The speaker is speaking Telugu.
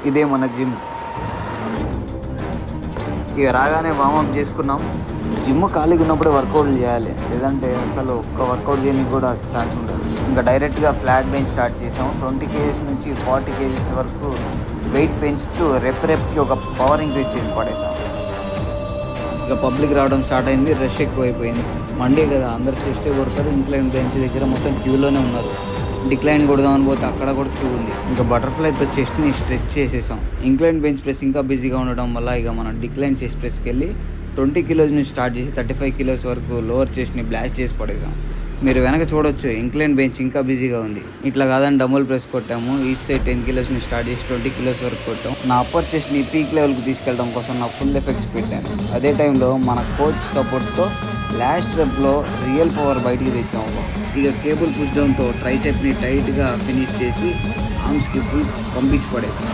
ఇదే మన జిమ్. ఇక రాగానే వార్మప్ చేసుకున్నాం. జిమ్ ఖాళీగా ఉన్నప్పుడే వర్కౌట్లు చేయాలి, లేదంటే అసలు ఒక్క వర్కౌట్ చేయడానికి కూడా ఛాన్స్ ఉండదు. ఇంకా డైరెక్ట్గా ఫ్లాట్ బెంచ్ స్టార్ట్ చేసాము. 20 kgs నుంచి 40 kgs వరకు వెయిట్ పెంచుతూ రెప్కి ఒక పవర్ ఇంక్రీజ్ చేసి పడేసాం. ఇక పబ్లిక్ రావడం స్టార్ట్ అయింది, రష్ ఎక్కువైపోయింది. మండే కదా, అందరు చెస్టే కొడతారు. ఇంక్లైన్ బెంచ్ దగ్గర మొత్తం క్యూలోనే ఉన్నారు. డిక్లైన్ కొడదామని పోతే అక్కడ కూడా క్యూ ఉంది. ఇంకా బటర్ఫ్లైతో చెస్ట్ని స్ట్రెచ్ చేసేసాం. ఇంక్లైన్ బెంచ్ ప్రెస్ ఇంకా బిజీగా ఉండడం వల్ల ఇక మనం డిక్లైన్ చెస్ట్ ప్రెస్కి వెళ్ళి 20 kilos నుంచి స్టార్ట్ చేసి 35 kilos వరకు లోవర్ చెస్ట్ని బ్లాస్ట్ చేసి పడేసాం. మీరు వెనక చూడొచ్చు, ఇంక్లైన్ బెంచ్ ఇంకా బిజీగా ఉంది. ఇట్లా కాదని డబుల్ ప్రెస్ కొట్టాము. ఈచ్ సైడ్ 10 kilos నుంచి స్టార్ట్ చేసి 20 kilos వరకు కొట్టాం. నా అప్పర్ చెస్ట్ని పీక్ లెవెల్కి తీసుకెళ్ళడం కోసం నా ఫుల్ ఎఫెక్ట్స్ పెట్టాను. అదే టైంలో మన కోచ్ సపోర్ట్తో లాస్ట్ రెప్లో రియల్ పవర్ బయటికి తెచ్చాము. ఇక కేబుల్ పుష్ డౌన్తో ట్రైసెప్ని టైట్గా ఫినిష్ చేసి ఆర్మ్స్కి ఫుల్ పంపించి పడేసాం.